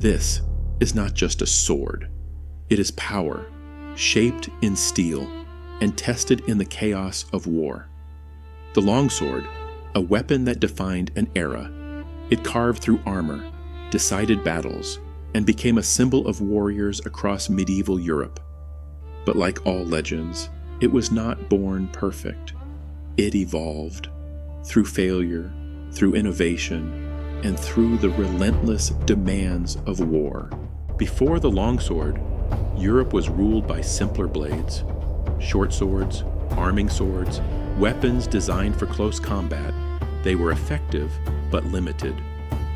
This is not just a sword. It is power, shaped in steel and tested in the chaos of war. The longsword, a weapon that defined an era. It carved through armor, decided battles, and became a symbol of warriors across medieval Europe. But like all legends, it was not born perfect. It evolved through failure, through innovation, and through the relentless demands of war. Before the longsword, Europe was ruled by simpler blades, short swords, arming swords, weapons designed for close combat. They were effective, but limited.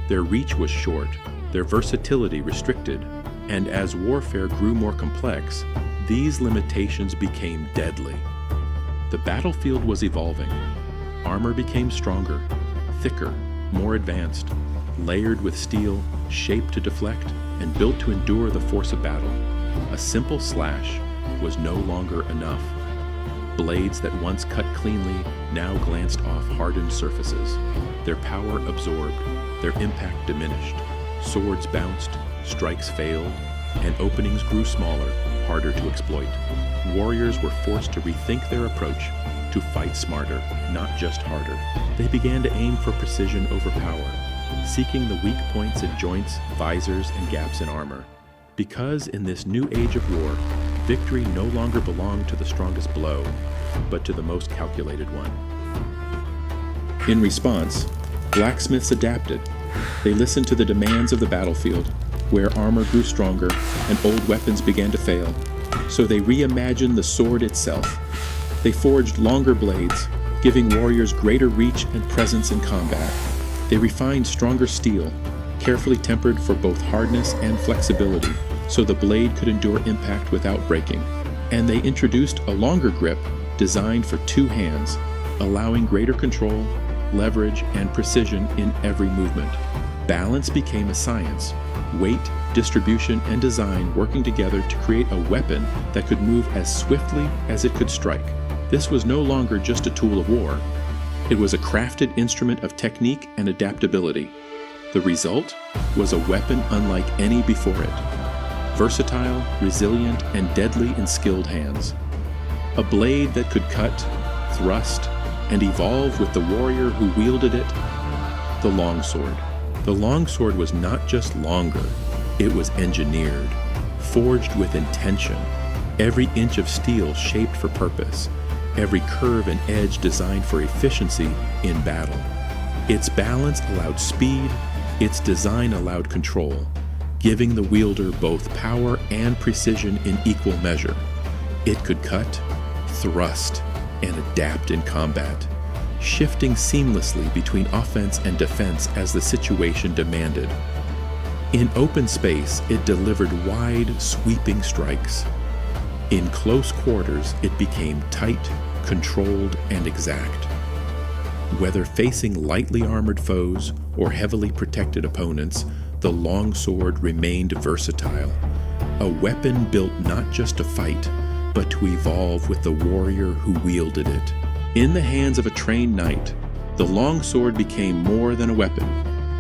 Their reach was short, their versatility restricted, and as warfare grew more complex, these limitations became deadly. The battlefield was evolving. Armor became stronger, thicker, more advanced, layered with steel, shaped to deflect, and built to endure the force of battle. A simple slash was no longer enough. Blades that once cut cleanly now glanced off hardened surfaces. Their power absorbed, their impact diminished. Swords bounced, strikes failed, and openings grew smaller, harder to exploit. Warriors were forced to rethink their approach, to fight smarter, not just harder. They began to aim for precision over power, seeking the weak points in joints, visors, and gaps in armor. Because in this new age of war, victory no longer belonged to the strongest blow, but to the most calculated one. In response, blacksmiths adapted. They listened to the demands of the battlefield, where armor grew stronger and old weapons began to fail. So they reimagined the sword itself. They forged longer blades, giving warriors greater reach and presence in combat. They refined stronger steel, carefully tempered for both hardness and flexibility, so the blade could endure impact without breaking. And they introduced a longer grip designed for two hands, allowing greater control, leverage, and precision in every movement. Balance became a science, weight, distribution, and design working together to create a weapon that could move as swiftly as it could strike. This was no longer just a tool of war. It was a crafted instrument of technique and adaptability. The result was a weapon unlike any before it. Versatile, resilient, and deadly in skilled hands. A blade that could cut, thrust, and evolve with the warrior who wielded it. The longsword. The longsword was not just longer, it was engineered, forged with intention. Every inch of steel shaped for purpose, every curve and edge designed for efficiency in battle. Its balance allowed speed, its design allowed control, giving the wielder both power and precision in equal measure. It could cut, thrust, and adapt in combat, shifting seamlessly between offense and defense as the situation demanded. In open space, it delivered wide, sweeping strikes. In close quarters, it became tight, controlled, and exact. Whether facing lightly armored foes or heavily protected opponents, the longsword remained versatile, a weapon built not just to fight, but to evolve with the warrior who wielded it. In the hands of a trained knight, the longsword became more than a weapon.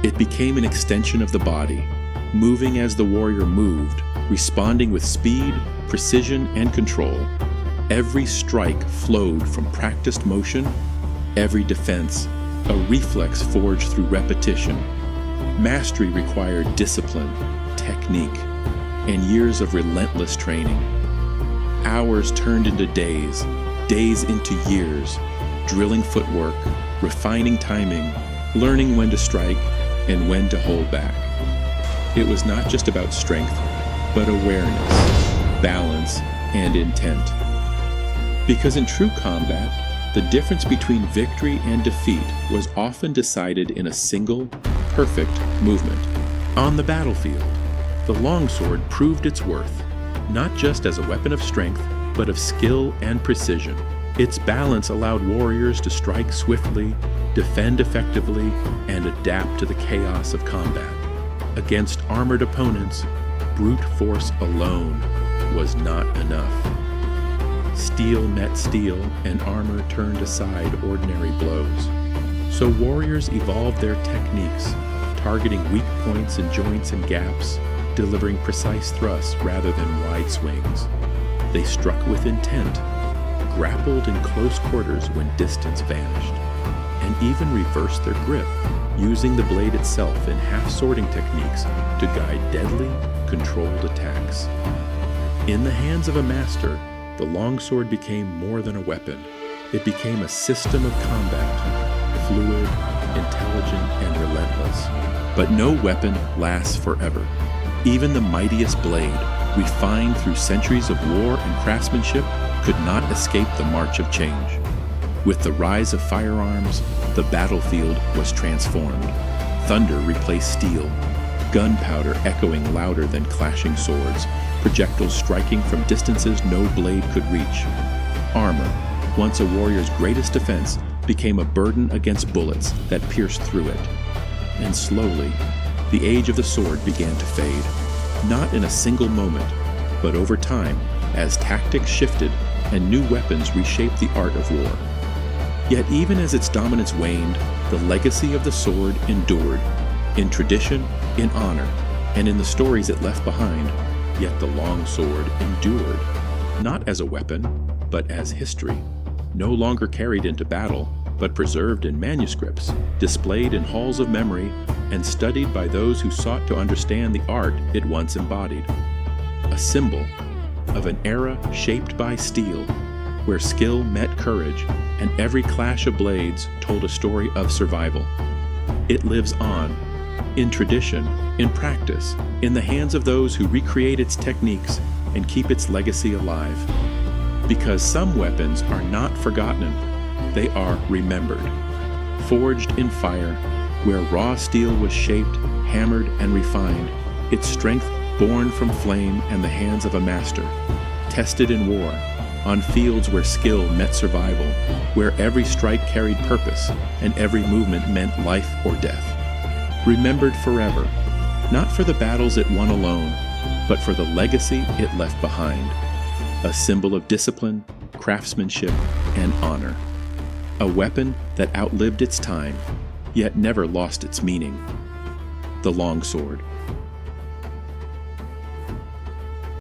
It became an extension of the body, moving as the warrior moved, responding with speed, precision, and control. Every strike flowed from practiced motion, every defense, a reflex forged through repetition. Mastery required discipline, technique, and years of relentless training. Hours turned into days, days into years, drilling footwork, refining timing, learning when to strike and when to hold back. It was not just about strength, but awareness, balance, and intent. Because in true combat, the difference between victory and defeat was often decided in a single, perfect movement. On the battlefield, the longsword proved its worth, not just as a weapon of strength, but of skill and precision. Its balance allowed warriors to strike swiftly, defend effectively, and adapt to the chaos of combat. Against armored opponents, brute force alone was not enough. Steel met steel, and armor turned aside ordinary blows. So warriors evolved their techniques, targeting weak points in joints and gaps, delivering precise thrusts rather than wide swings. They struck with intent, grappled in close quarters when distance vanished, and even reversed their grip, using the blade itself in half-sorting techniques to guide deadly, controlled attacks. In the hands of a master, the longsword became more than a weapon. It became a system of combat, fluid, intelligent, and relentless. But no weapon lasts forever. Even the mightiest blade, refined through centuries of war and craftsmanship, could not escape the march of change. With the rise of firearms, the battlefield was transformed. Thunder replaced steel, gunpowder echoing louder than clashing swords, projectiles striking from distances no blade could reach. Armor, once a warrior's greatest defense, became a burden against bullets that pierced through it. And slowly, the age of the sword began to fade, not in a single moment, but over time, as tactics shifted and new weapons reshaped the art of war. Yet even as its dominance waned, the legacy of the sword endured, in tradition, in honor, and in the stories it left behind. Yet the longsword endured, not as a weapon, but as history, no longer carried into battle, but preserved in manuscripts, displayed in halls of memory, and studied by those who sought to understand the art it once embodied. A symbol of an era shaped by steel, where skill met courage, and every clash of blades told a story of survival. It lives on, in tradition, in practice, in the hands of those who recreate its techniques and keep its legacy alive. Because some weapons are not forgotten, they are remembered. Forged in fire, where raw steel was shaped, hammered, and refined, its strength born from flame and the hands of a master. Tested in war, on fields where skill met survival, where every strike carried purpose and every movement meant life or death. Remembered forever, not for the battles it won alone, but for the legacy it left behind. A symbol of discipline, craftsmanship, and honor. A weapon that outlived its time, yet never lost its meaning. The longsword.